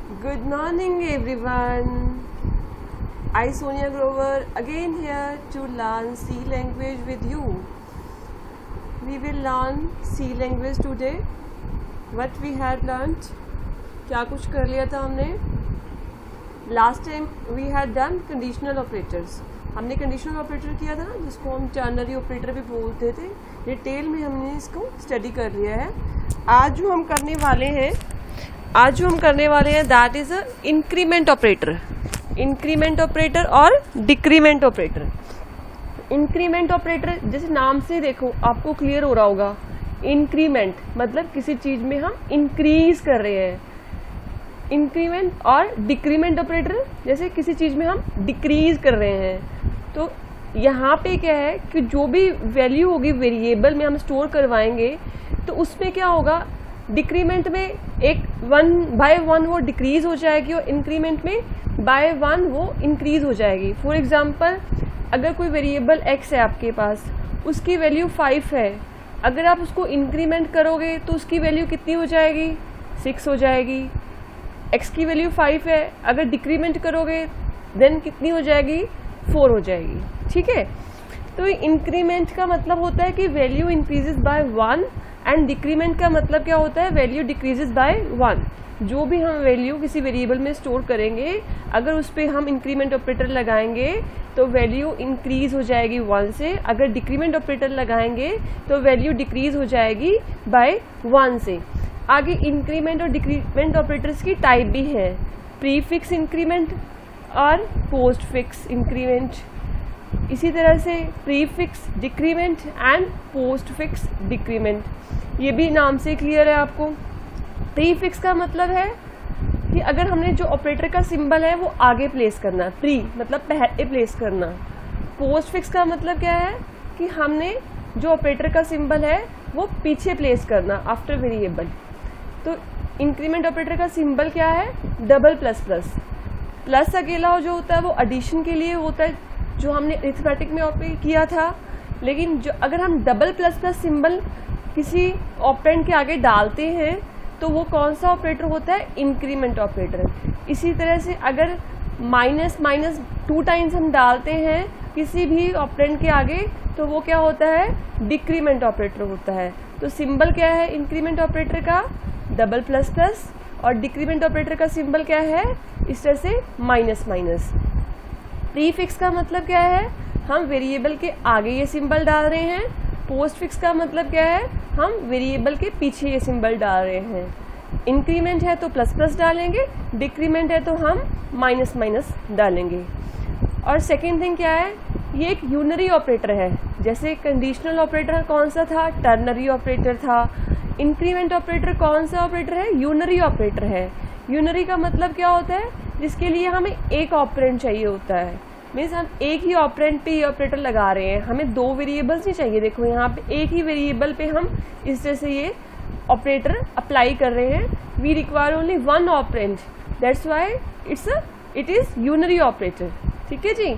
Good morning everyone. I Sonia Grover again here to learn C language with you. We will learn C language today. What we had learnt? क्या कुछ कर लिया था हमने? Last time we had done conditional operators. हमने conditional operator किया था ना, जिसको हम टर्नरी ऑपरेटर भी बोलते थे. डिटेल में हमने इसको स्टडी कर लिया है. आज जो हम करने वाले हैं that is a increment operator और डिक्रीमेंट ऑपरेटर. इंक्रीमेंट ऑपरेटर जैसे नाम से देखो आपको क्लियर हो रहा होगा. इंक्रीमेंट मतलब किसी चीज में हम इंक्रीज कर रहे हैं. इंक्रीमेंट और डिक्रीमेंट ऑपरेटर जैसे किसी चीज में हम डिक्रीज कर रहे हैं. तो यहाँ पे क्या है कि जो भी वैल्यू होगी वेरिएबल में हम स्टोर करवाएंगे तो उसमें क्या होगा, डिक्रीमेंट में एक 1/1 वो डिक्रीज हो जाएगी और इंक्रीमेंट में बाय 1 वो इंक्रीज हो जाएगी. फॉर एग्जांपल अगर कोई वेरिएबल x है आपके पास, उसकी वैल्यू 5 है. अगर आप उसको इंक्रीमेंट करोगे तो उसकी वैल्यू कितनी हो जाएगी, 6 हो जाएगी. x की वैल्यू 5 है, अगर डिक्रीमेंट करोगे देन कितनी हो जाएगी, 4 हो जाएगी. ठीक है. तो इंक्रीमेंट का मतलब होता है कि value increases by 1 and decrement का मतलब क्या होता है, वैल्यू डिक्रीजेस बाय 1. जो भी हम वैल्यू किसी वेरिएबल में स्टोर करेंगे अगर उस पर हम इंक्रीमेंट ऑपरेटर लगाएंगे तो वैल्यू इंक्रीज हो जाएगी 1 से. अगर डिक्रीमेंट ऑपरेटर लगाएंगे तो वैल्यू डिक्रीज हो जाएगी बाय 1 से. आगे इंक्रीमेंट और डिक्रीमेंट ऑपरेटर्स की टाइप भी है, प्रीफिक्स इंक्रीमेंट और पोस्ट फिक्स इंक्रीमेंट. इसी तरह से prefix decrement and post fix decrement, ये भी नाम से क्लियर है आपको. प्रीफिक्स का मतलब है कि अगर हमने जो ऑपरेटर का सिंबल है वो आगे प्लेस करना, प्री मतलब पहले प्लेस करना. पोस्ट फिक्स का मतलब क्या है कि हमने जो ऑपरेटर का सिंबल है वो पीछे प्लेस करना आफ्टर वेरिएबल. तो इंक्रीमेंट ऑपरेटर का सिंबल क्या है, डबल प्लस प्लस. प्लस अकेला जो होता है वो एडिशन के लिए होता है, जो हमने अरिथमेटिक में ऑपरेट किया था. लेकिन जो अगर हम डबल प्लस प्लस सिंबल किसी ऑपरेंड के आगे डालते हैं तो वो कौन सा ऑपरेटर होता है, इंक्रीमेंट ऑपरेटर. इसी तरह से अगर माइनस 2 टाइम्स हम डालते हैं किसी भी ऑपरेंड के आगे तो वो क्या होता है, डिक्रीमेंट ऑपरेटर होता है. तो सिंबल क्या है इंक्रीमेंट ऑपरेटर का, डबल प्लस प्लस, और डिक्रीमेंट ऑपरेटर का सिंबल क्या है, इस तरह से माइनस. प्रीफिक्स का मतलब क्या है, हम वेरिएबल के आगे ये सिंबल डाल रहे हैं. पोस्ट फिक्स का मतलब क्या है, हम वेरिएबल के पीछे ये सिंबल डाल रहे हैं. इंक्रीमेंट है तो प्लस प्लस डालेंगे, डिक्रीमेंट है तो हम माइनस डालेंगे. और सेकेंड थिंग क्या है, ये एक यूनरी ऑपरेटर है. जैसे कंडीशनल ऑपरेटर कौन सा था, टर्नरी ऑपरेटर था. इंक्रीमेंट ऑपरेटर कौन सा ऑपरेटर है, यूनरी ऑपरेटर है. यूनरी का मतलब क्या होता है, जिसके लिए हमें एक ऑपरेंड चाहिए होता है. मीन्स हम एक ही ऑपरेंड पे ये ऑपरेटर लगा रहे हैं, हमें 2 वेरिएबल्स नहीं चाहिए. देखो यहाँ पे एक ही वेरिएबल पे हम इस तरह से ये ऑपरेटर अप्लाई कर रहे हैं. We require only 1 operand, that's why it is unary operator. ठीक है जी.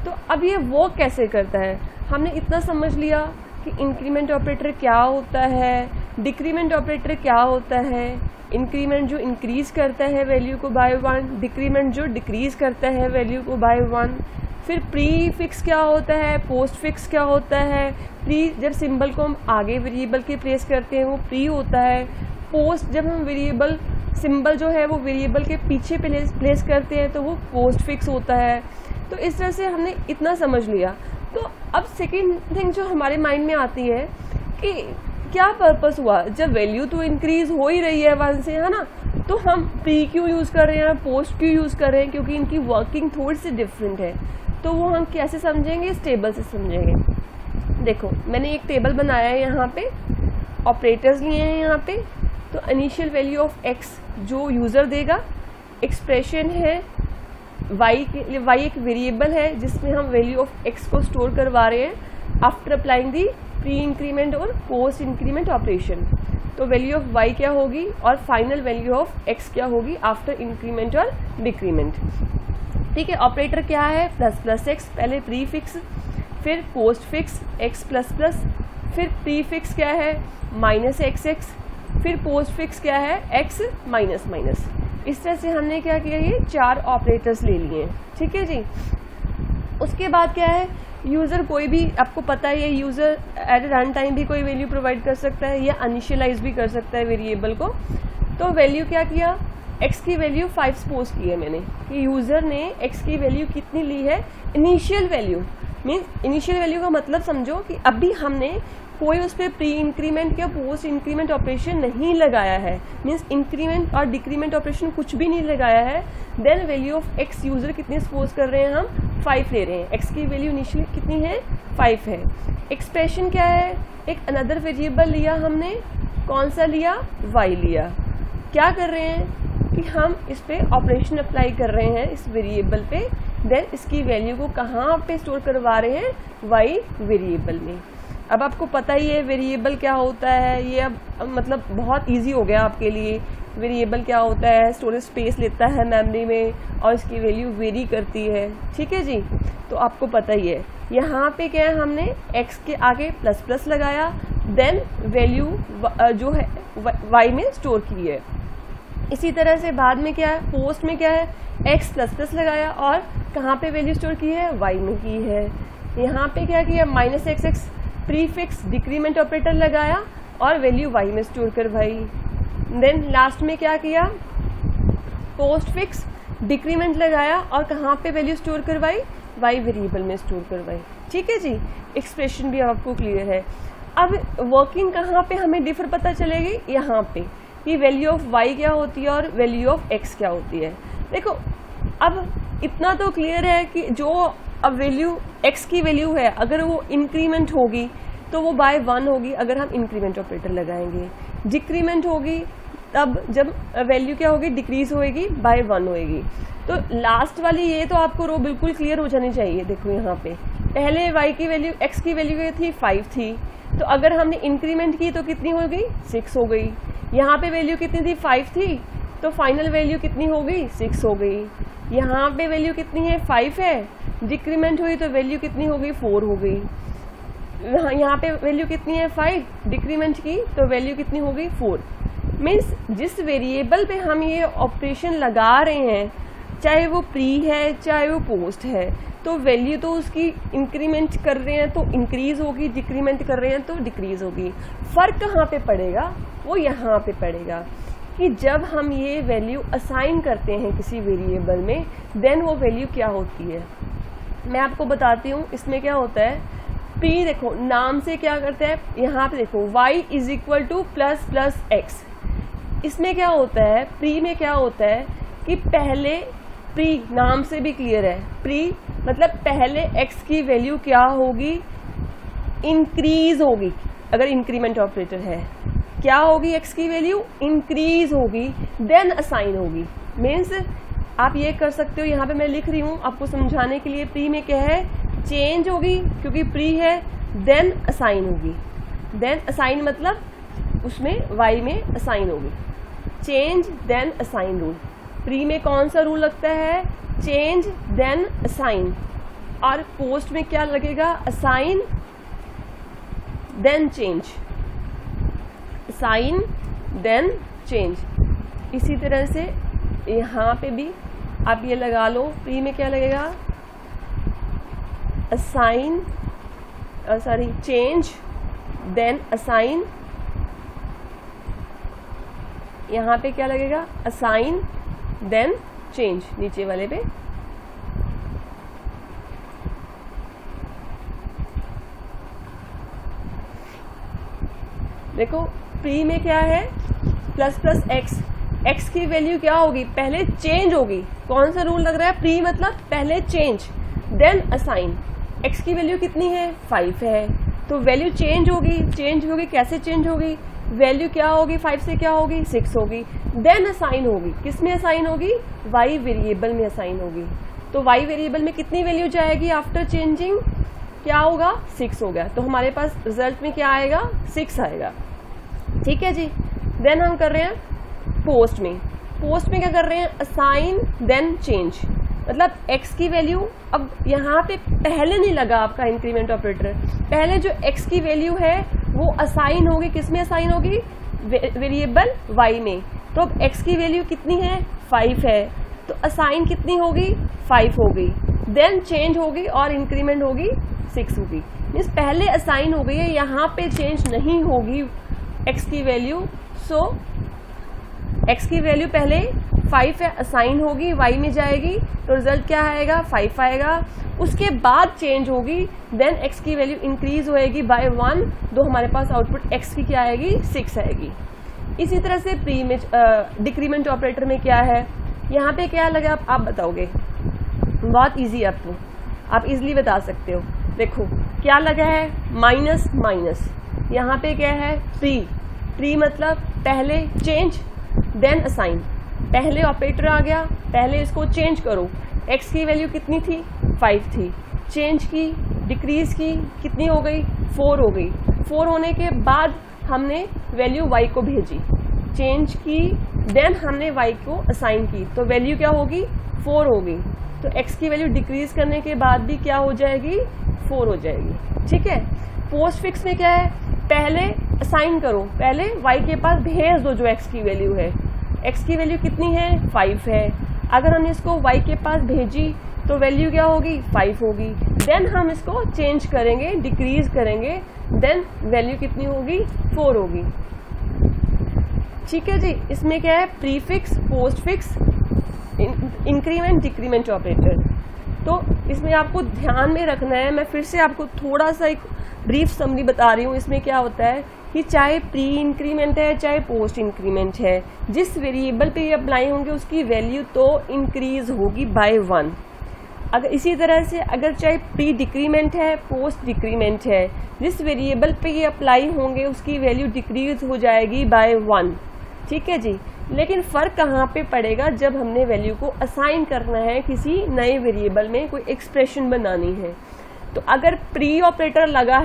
तो अब ये वो कैसे करता है, हमने इतना समझ लिया कि इंक्रीमेंट ऑपरेटर क्या होता है, डिक्रीमेंट ऑपरेटर क्या होता है. इंक्रीमेंट जो इंक्रीज करता है वैल्यू को बाय 1, डिक्रीमेंट जो डिक्रीज करता है वैल्यू को बाय 1. फिर प्री फिक्स क्या होता है, पोस्ट फिक्स क्या होता है. प्री जब सिंबल को हम आगे वेरिएबल के प्लेस करते हैं वो प्री होता है. पोस्ट जब हम वेरिएबल सिंबल जो है वो वेरिएबल के पीछे प्लेस करते हैं तो वो पोस्ट फिक्स होता है. तो इस तरह से हमने इतना समझ लिया. तो अब सेकेंड थिंग जो हमारे माइंड में आती है कि क्या पर्पस हुआ, जब वैल्यू तो इंक्रीज हो ही रही है 1 से, है ना, तो हम प्री क्यों यूज़ कर रहे हैं, पोस्ट क्यों यूज़ कर रहे हैं, क्योंकि इनकी वर्किंग थोड़ी सी डिफरेंट है. तो वो हम कैसे समझेंगे, इस टेबल से समझेंगे. देखो मैंने एक टेबल बनाया है, यहाँ पे ऑपरेटर्स लिए हैं यहाँ पे. तो इनिशियल वैल्यू ऑफ x जो यूज़र देगा, एक्सप्रेशन है y एक वेरिएबल है जिसमें हम वैल्यू ऑफ x को स्टोर करवा रहे हैं आफ्टर अप्लाइंग दी प्री इंक्रीमेंट और पोस्ट इंक्रीमेंट ऑपरेशन. तो वैल्यू ऑफ y क्या होगी और फाइनल वैल्यू ऑफ x क्या होगी आफ्टर इंक्रीमेंट और डिक्रीमेंट. ठीक है. ऑपरेटर क्या है, प्लस प्लस x, पहले प्री फिक्स, फिर post fix x plus plus, फिर प्री फिक्स क्या है, माइनस एक्स, फिर पोस्ट फिक्स क्या है, x माइनस. इस तरह से हमने क्या किया, ये 4 ऑपरेटर्स ले लिए, ठीक है जी। उसके बाद क्या है, यूज़र कोई भी, आपको पता है यूज़र एट रन टाइम भी कोई वैल्यू प्रोवाइड कर सकता है या इनिशियलाइज भी कर सकता है वेरिएबल को। तो वैल्यू क्या किया, x की वैल्यू 5 सपोज की है मैंने कि यूज़र ने x की वैल्यू कितनी ली है, initial value. Means initial value का मतलब समझो कि अभी हमने कोई उस पर प्री इंक्रीमेंट या पोस्ट इंक्रीमेंट ऑपरेशन नहीं लगाया है, मीन्स इंक्रीमेंट और डिक्रीमेंट ऑपरेशन कुछ भी नहीं लगाया है। Then value of x user कितनी सपोज कर रहे हैं हम, 5 ले रहे हैं। x की वैल्यू इनिशियल कितनी है, 5 है। एक्सप्रेशन क्या है, एक अनदर वेरिएबल लिया हमने, कौन सा लिया, y लिया। क्या कर रहे हैं कि हम इस पे ऑपरेशन अप्लाई कर रहे हैं इस वेरिएबल पे, देन इसकी वैल्यू को कहाँ पे स्टोर करवा रहे हैं, y वेरिएबल में। अब आपको पता ही है वेरिएबल क्या होता है, ये अब मतलब बहुत इजी हो गया आपके लिए। वेरिएबल क्या होता है, स्टोरेज स्पेस लेता है मेमोरी में और इसकी वैल्यू वेरी करती है, ठीक है जी। तो आपको पता ही है, यहाँ पे क्या है, हमने x के आगे प्लस प्लस लगाया, देन वैल्यू जो है y में स्टोर की है। इसी तरह से बाद में क्या है, पोस्ट में क्या है, x प्लस प्लस लगाया और कहाँ पे वैल्यू स्टोर की है, y में की है। यहाँ पे क्या किया, -xx प्रीफिक्स डिक्रीमेंट ऑपरेटर लगाया और वैल्यू y में स्टोर करवाई। देन लास्ट में क्या किया, पोस्ट फिक्स डिक्रीमेंट लगाया और कहाँ पे वैल्यू स्टोर करवाई, y वेरिएबल में स्टोर करवाई, ठीक है जी। एक्सप्रेशन भी आपको क्लियर है। अब वर्किंग कहाँ पे हमें डिफर पता चलेगी, यहाँ पे कि वैल्यू ऑफ y क्या होती है और वैल्यू ऑफ x क्या होती है। देखो अब इतना तो क्लियर है कि जो अब वैल्यू x की वैल्यू है, अगर वो इंक्रीमेंट होगी तो वो बाय 1 होगी अगर हम इंक्रीमेंट ऑपरेटर लगाएंगे। डिक्रीमेंट होगी तब जब वैल्यू क्या होगी, डिक्रीज होएगी, बाय 1 होएगी। तो लास्ट वाली ये तो आपको रो बिल्कुल क्लियर हो जानी चाहिए। देखो यहाँ पे पहले y की वैल्यू, x की वैल्यू थी 5 थी, तो अगर हमने इंक्रीमेंट की तो कितनी हो गई, 6 हो गई। यहाँ पे वैल्यू कितनी थी, 5 थी, तो फाइनल वैल्यू कितनी हो गई, 6 हो गई। यहाँ पे वैल्यू कितनी है, 5 है, डिक्रीमेंट हुई तो वैल्यू कितनी हो गई, 4 हो गई। यहाँ पे वैल्यू कितनी है, 5, डिक्रीमेंट की तो वैल्यू कितनी हो गई, 4। मीन्स जिस वेरिएबल पे हम ये ऑपरेशन लगा रहे हैं, चाहे वो प्री है चाहे वो पोस्ट है, तो वैल्यू तो उसकी इंक्रीमेंट कर रहे हैं तो इंक्रीज होगी, डिक्रीमेंट कर रहे हैं तो डिक्रीज होगी। फर्क कहाँ पे पड़ेगा, वो यहाँ पे पड़ेगा कि जब हम ये वैल्यू असाइन करते हैं किसी वेरिएबल में, देन वो वैल्यू क्या होती है। मैं आपको बताती हूँ इसमें क्या होता है। प्री देखो नाम से क्या करते हैं, यहाँ पे देखो y is equal two plus plus x. इसमें क्या होता है, प्री में क्या होता है कि पहले, प्री नाम से भी क्लियर है, प्री मतलब पहले x की वैल्यू क्या होगी, इंक्रीज होगी। अगर इंक्रीमेंट ऑपरेटर है, क्या होगी, x की वैल्यू इंक्रीज होगी, देन असाइन होगी। मीन्स आप ये कर सकते हो, यहाँ पे मैं लिख रही हूँ आपको समझाने के लिए, प्री में क्या है, चेंज होगी क्योंकि प्री है, देन असाइन होगी। देन असाइन मतलब उसमें y में असाइन होगी, change then assign rule. Pre में कौन सा रूल लगता है, चेंज देन असाइन, और पोस्ट में क्या लगेगा, assign then change, assign then change. इसी तरह से यहाँ पे भी आप ये लगा लो, प्री में क्या लगेगा, असाइन चेंज देन असाइन। यहाँ पे क्या लगेगा, असाइन देन चेंज, नीचे वाले पे। देखो प्री में क्या है, प्लस प्लस एक्स, एक्स की वैल्यू क्या होगी, पहले चेंज होगी। कौन सा रूल लग रहा है, प्री मतलब पहले चेंज देन असाइन। एक्स की वैल्यू कितनी है, 5 है, तो वैल्यू चेंज होगी। चेंज होगी कैसे चेंज होगी, वैल्यू क्या होगी, 5 से क्या होगी, 6 होगी, देन असाइन होगी। किस में असाइन होगी, y वेरिएबल में असाइन होगी। तो y वेरिएबल में कितनी वैल्यू जाएगी आफ्टर चेंजिंग, क्या होगा, 6 हो गया। तो हमारे पास रिजल्ट में क्या आएगा, 6 आएगा। ठीक है जी। देन हम कर रहे हैं पोस्ट में। पोस्ट में क्या कर रहे हैं, असाइन देन चेंज, मतलब x की वैल्यू, अब यहाँ पे पहले नहीं लगा आपका इंक्रीमेंट ऑपरेटर, पहले जो x की वैल्यू है वो असाइन होगी, किस में असाइन होगी, वेरिएबल y में। तो अब x की वैल्यू कितनी है 5 है, तो असाइन कितनी होगी 5 होगी, देन चेंज होगी और इंक्रीमेंट होगी 6 होगी। मीन्स पहले असाइन हो गई है, यहाँ पे चेंज नहीं होगी x की वैल्यू। सो x की वैल्यू पहले 5 है, असाइन होगी, y में जाएगी तो रिजल्ट क्या आएगा 5 आएगा। उसके बाद चेंज होगी, देन x की वैल्यू इंक्रीज होएगी बाय 1, तो हमारे पास आउटपुट x की क्या आएगी 6 आएगी। इसी तरह से प्री में डिक्रीमेंट ऑपरेटर में क्या है, यहाँ पे क्या लगा आप बताओगे, बहुत इजी है, आपको आप इजीली बता सकते हो। देखो क्या लगा है माइनस माइनस, यहाँ पे क्या है प्री मतलब पहले चेंज देन असाइन, पहले ऑपरेटर आ गया, पहले इसको चेंज करो। x की वैल्यू कितनी थी 5 थी, चेंज की डिक्रीज की कितनी हो गई 4 हो गई। 4 होने के बाद हमने वैल्यू y को भेजी, चेंज की, देन हमने y को असाइन की, तो वैल्यू क्या होगी 4 होगी। तो x की वैल्यू डिक्रीज करने के बाद भी क्या हो जाएगी 4 हो जाएगी। ठीक है। पोस्ट फिक्स में क्या है, पहले असाइन करो, पहले y के पास भेज दो जो x की वैल्यू है। x की वैल्यू कितनी है 5 है, अगर हमने इसको y के पास भेजी तो वैल्यू क्या होगी 5 होगी, देन हम इसको चेंज करेंगे, डिक्रीज करेंगे, देन वैल्यू कितनी होगी 4 होगी। ठीक है जी। इसमें क्या है prefix, post fix, increment, decrement operator. तो इसमें आपको ध्यान में रखना है, मैं फिर से आपको थोड़ा सा एक ब्रीफ समरी बता रही हूँ। इसमें क्या होता है कि चाहे प्री इंक्रीमेंट है चाहे पोस्ट इंक्रीमेंट है, जिस वेरिएबल पे ये अप्लाई होंगे उसकी वैल्यू तो इंक्रीज होगी बाय 1। अगर इसी तरह से अगर चाहे प्री डिक्रीमेंट है पोस्ट डिक्रीमेंट है, जिस वेरिएबल पे ये अप्लाई होंगे उसकी वैल्यू डिक्रीज हो जाएगी बाय 1। ठीक है जी। लेकिन फ़र्क कहाँ पे पड़ेगा, जब हमने वैल्यू को असाइन करना है, किसी नए वेरिएबल में कोई एक्सप्रेशन बनानी है। तो अगर प्री ऑपरेटर लगा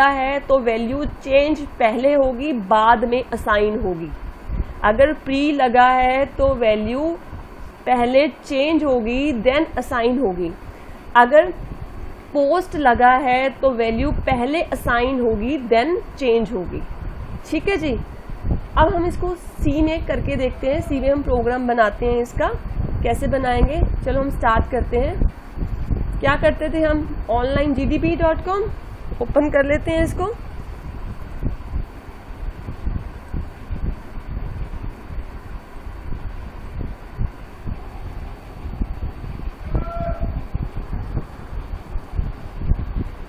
है तो वैल्यू चेंज पहले होगी बाद में असाइन होगी। अगर प्री लगा है तो वैल्यू पहले चेंज होगी देन असाइन होगी। अगर पोस्ट लगा है तो वैल्यू पहले असाइन होगी देन चेंज होगी। ठीक है जी। अब हम इसको सी में करके देखते हैं, सी में हम प्रोग्राम बनाते हैं। इसका कैसे बनाएंगे, चलो हम स्टार्ट करते हैं। क्या करते थे हम, ऑनलाइन gdb.com ओपन कर लेते हैं इसको।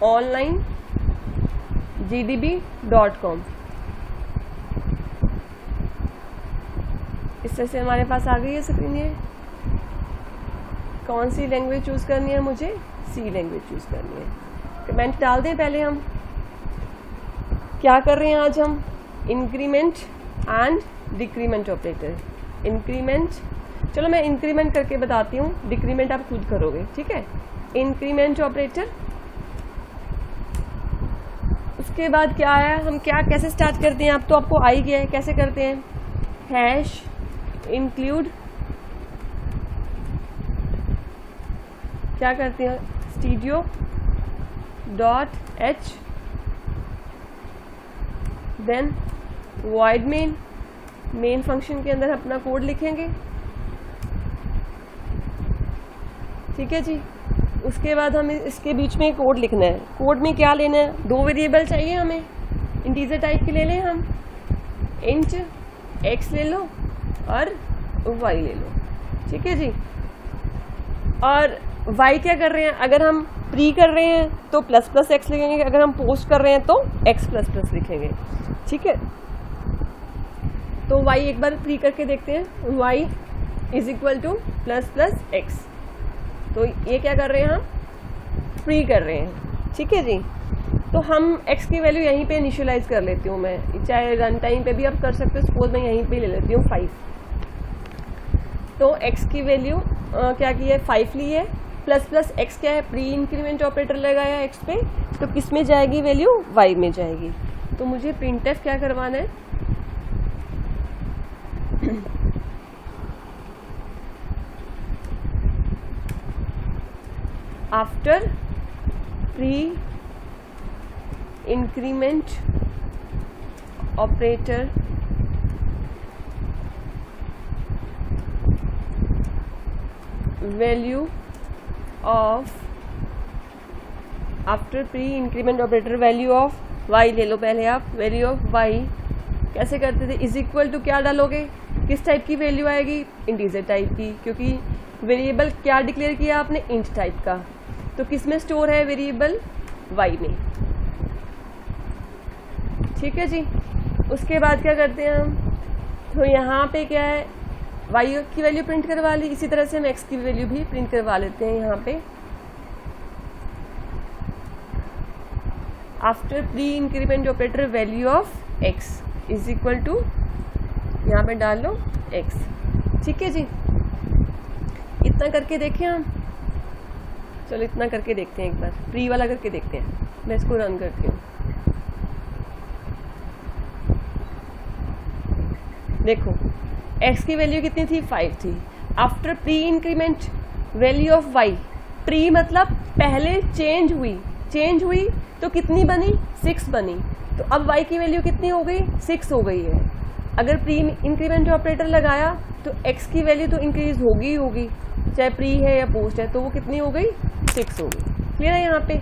ऑनलाइन gdb.com, इस तरह से हमारे पास आ गई है स्क्रीन। ये कौन सी लैंग्वेज चूज करनी है, मुझे सी लैंग्वेज चूज करनी है। कमेंट डाल दें पहले। हम क्या कर रहे हैं आज, हम increment and decrement operator. Increment, चलो मैं इंक्रीमेंट करके बताती हूँ, डिक्रीमेंट आप खुद करोगे। ठीक है। इंक्रीमेंट ऑपरेटर, उसके बाद क्या है, हम क्या कैसे स्टार्ट करते हैं, अब तो आपको आ ही गया है कैसे करते हैं। हैश इंक्लूड, क्या करते हैं, studio.h, then void main function के अंदर अपना कोड लिखेंगे। ठीक है जी। उसके बाद हमें इसके बीच में कोड लिखना है। कोड में क्या लेना है, 2 वेरिएबल चाहिए हमें, इंटीजर टाइप के ले लें हम, इंट x ले लो और y ले लो। ठीक है जी। और y क्या कर रहे हैं, अगर हम प्री कर रहे हैं तो प्लस प्लस x लिखेंगे, अगर हम पोस्ट कर रहे हैं तो x प्लस प्लस लिखेंगे। ठीक है। तो y एक बार प्री करके देखते हैं, y is equal two plus plus x। तो ये क्या कर रहे हैं, हम प्री कर रहे हैं। ठीक है जी। तो हम x की वैल्यू यहीं पे इनिशियलाइज कर लेती हूँ मैं, चाहे रन टाइम पे भी आप कर सकते हो। सपोज मैं यहीं पे ले लेती हूँ 5। तो x की वैल्यू क्या की है 5 ली है, प्लस प्लस x क्या है, प्री इंक्रीमेंट ऑपरेटर लगाया x पे, तो किस में जाएगी वैल्यू, y में जाएगी। तो मुझे प्रिंटफ क्या करवाना है, after pre increment operator value of, after pre increment operator value of y ले लो पहले आप, वैल्यू ऑफ वाई कैसे करते थे, इज इक्वल टू क्या डालोगे, किस टाइप की वैल्यू आएगी, इंटीजर टाइप की, क्योंकि वेरिएबल क्या डिक्लेयर किया आपने, इंट टाइप का, तो किस में स्टोर है वेरिएबल, वाई में। ठीक है जी। उसके बाद क्या करते हैं हम, तो यहाँ पे क्या है, वाई की वैल्यू प्रिंट करवा ली, इसी तरह से हम एक्स की वैल्यू भी प्रिंट करवा लेते हैं यहाँ पे। After pre increment operator value of x is equal to, यहाँ पे डाल लो एक्स। ठीक है जी, इतना करके देखें हम, चलो इतना करके देखते हैं, एक बार प्री वाला करके देखते हैं। मैं इसको रन करती हूँ। देखो x की वैल्यू कितनी थी, 5 थी। After pre increment value of y, pre मतलब पहले चेंज हुई तो कितनी बनी, 6 बनी। तो अब y की वैल्यू कितनी हो गई, 6 हो गई है। अगर प्री इंक्रीमेंट ऑपरेटर लगाया तो x की वैल्यू तो इंक्रीज होगी ही होगी, चाहे प्री है या पोस्ट है, तो वो कितनी हो गई, 6 हो गई। क्लियर है यहाँ पे।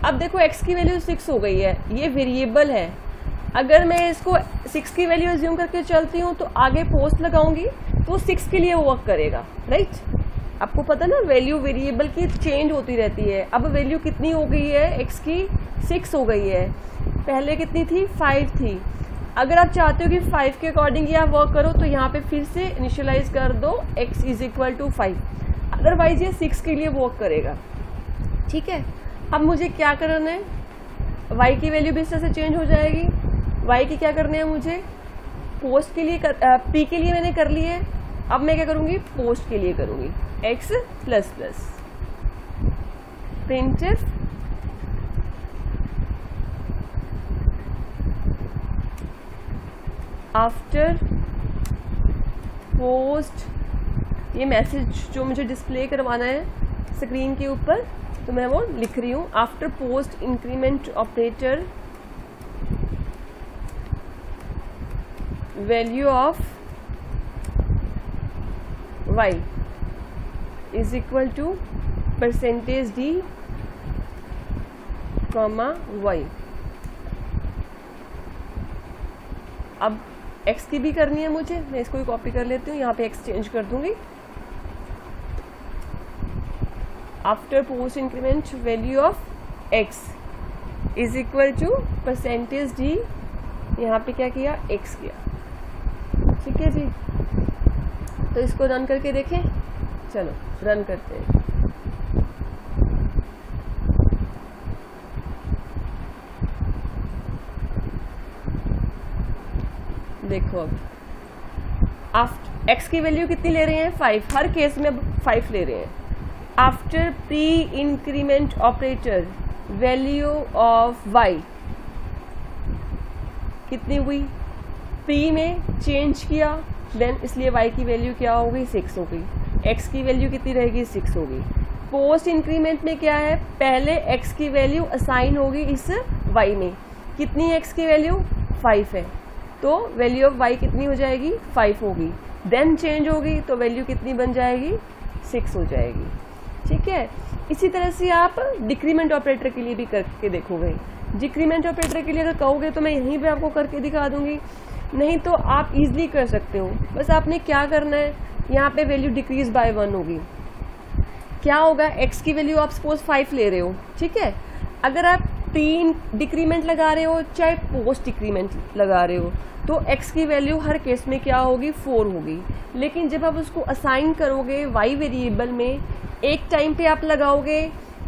अब देखो x की वैल्यू 6 हो गई है, ये वेरिएबल है। अगर मैं इसको 6 की वैल्यू अज्यूम करके चलती हूँ तो आगे पोस्ट लगाऊंगी तो 6 के लिए वर्क करेगा, राइट। आपको पता ना वैल्यू वेरिएबल की चेंज होती रहती है। अब वैल्यू कितनी हो गई है, x की 6 हो गई है, पहले कितनी थी, 5 थी। अगर आप चाहते हो कि 5 के अकॉर्डिंग ही आप वर्क करो तो यहाँ पे फिर से इनिशियलाइज कर दो x is equal to 5, otherwise ये 6 के लिए वर्क करेगा। ठीक है। अब मुझे क्या करना है, y की वैल्यू भी इस तरह से चेंज हो जाएगी। y की क्या करना है मुझे, पोस्ट के लिए प्री के लिए मैंने कर ली है, अब मैं क्या करूंगी, पोस्ट के लिए करूंगी, x plus plus printf after post. ये मैसेज जो मुझे डिस्प्ले करवाना है स्क्रीन के ऊपर, तो मैं वो लिख रही हूँ। After post increment operator value of y is equal to percentage d comma y। अब x की भी करनी है मुझे, मैं इसको ही कॉपी कर लेती हूँ, यहाँ पे x चेंज कर दूंगी। After post increment value of x is equal to percentage d, यहाँ पे क्या किया, x किया। ठीक है जी। तो इसको रन करके देखें, चलो रन करते हैं। देखो अब x की वैल्यू कितनी ले रहे हैं, 5, हर केस में 5 ले रहे हैं। After pre increment operator value of y कितनी हुई, प्री में चेंज किया, देन इसलिए y की वैल्यू क्या हो गई, 6 हो गई। x की वैल्यू कितनी रहेगी, 6 होगी। पोस्ट इंक्रीमेंट में क्या है, पहले x की वैल्यू असाइन होगी इस y में, कितनी x की वैल्यू 5 है, तो वैल्यू ऑफ y कितनी हो जाएगी, 5 होगी। देन चेंज होगी तो वैल्यू कितनी बन जाएगी, 6 हो जाएगी। ठीक है। इसी तरह से आप डिक्रीमेंट ऑपरेटर के लिए भी करके देखोगे। डिक्रीमेंट ऑपरेटर के लिए अगर कहोगे तो मैं यहीं पे आपको करके दिखा दूंगी, नहीं तो आप इजीली कर सकते हो। बस आपने क्या करना है, यहाँ पे वैल्यू डिक्रीज बाय 1 होगी। क्या होगा, x की वैल्यू आप सपोज 5 ले रहे हो, ठीक है। अगर आप प्री डिक्रीमेंट लगा रहे हो चाहे पोस्ट डिक्रीमेंट लगा रहे हो, तो x की वैल्यू हर केस में क्या होगी, 4 होगी। लेकिन जब आप उसको असाइन करोगे y वेरिएबल में, एक टाइम पे आप लगाओगे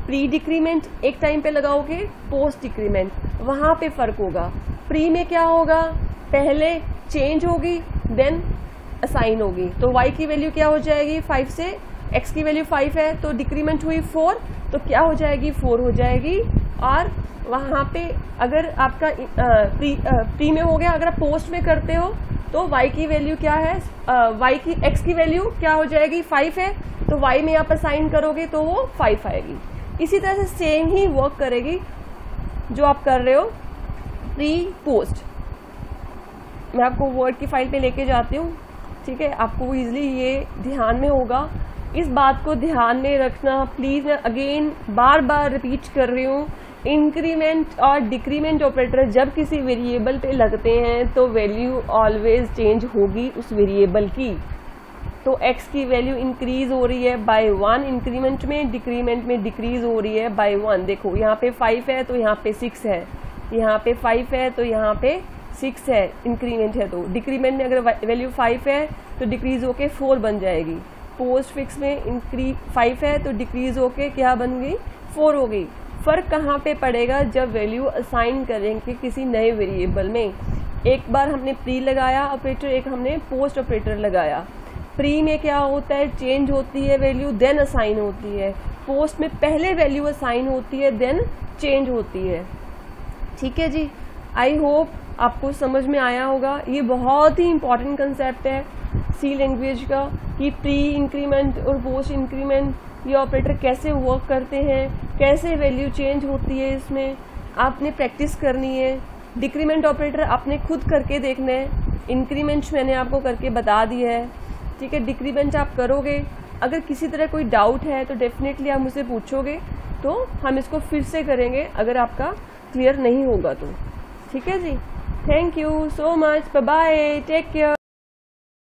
प्री डिक्रीमेंट, एक टाइम पे लगाओगे पोस्ट डिक्रीमेंट, वहां पे फर्क होगा। प्री में क्या होगा, पहले चेंज होगी देन असाइन होगी, तो y की वैल्यू क्या हो जाएगी, 5 से x की वैल्यू 5 है तो डिक्रीमेंट हुई 4, तो क्या हो जाएगी, 4 हो जाएगी। और वहाँ पे अगर आपका प्री में हो गया, अगर आप पोस्ट में करते हो तो y की वैल्यू क्या है, x की वैल्यू क्या हो जाएगी, 5 है, तो y में आप असाइन करोगे तो वो 5 आएगी। इसी तरह से सेम ही वर्क करेगी जो आप कर रहे हो प्री पोस्ट। मैं आपको वर्ड की फाइल पे लेके जाती हूँ, ठीक है। आपको इजीली ये ध्यान में होगा इस बात को ध्यान में रखना प्लीज, मैं अगेन बार बार रिपीट कर रही हूँ, इंक्रीमेंट और डिक्रीमेंट ऑपरेटर जब किसी वेरिएबल पे लगते हैं तो वैल्यू ऑलवेज चेंज होगी उस वेरिएबल की। तो x की वैल्यू इंक्रीज हो रही है बाय 1 इंक्रीमेंट में, डिक्रीमेंट में डिक्रीज हो रही है बाय 1। देखो यहाँ पे 5 है तो यहाँ पे 6 है, यहाँ पे 5 है तो यहाँ पे 6 है, इंक्रीमेंट है। तो डिक्रीमेंट में अगर वैल्यू 5 है तो डिक्रीज होके 4 बन जाएगी। पोस्ट फिक्स में 5 है तो डिक्रीज होके क्या बन गई, 4 हो गई। फर्क कहाँ पे पड़ेगा, जब वैल्यू असाइन करेंगे किसी नए वेरिएबल में। एक बार हमने प्री लगाया ऑपरेटर, एक हमने पोस्ट ऑपरेटर लगाया। प्री में क्या होता है, चेंज होती है वैल्यू देन असाइन होती है। पोस्ट में पहले वैल्यू असाइन होती है देन चेंज होती है। ठीक है जी, आई होप आपको समझ में आया होगा। ये बहुत ही इंपॉर्टेंट कंसेप्ट है सी लैंग्वेज का कि प्री इंक्रीमेंट और पोस्ट इंक्रीमेंट ये ऑपरेटर कैसे वर्क करते हैं, कैसे वैल्यू चेंज होती है, इसमें आपने प्रैक्टिस करनी है। डिक्रीमेंट ऑपरेटर आपने खुद करके देखना है, इंक्रीमेंट मैंने आपको करके बता दिया है। ठीक है, डिक्रीमेंट आप करोगे, अगर किसी तरह कोई डाउट है तो डेफिनेटली आप मुझसे पूछोगे तो हम इसको फिर से करेंगे अगर आपका क्लियर नहीं होगा तो। ठीक है जी, thank you so much, bye bye, take care.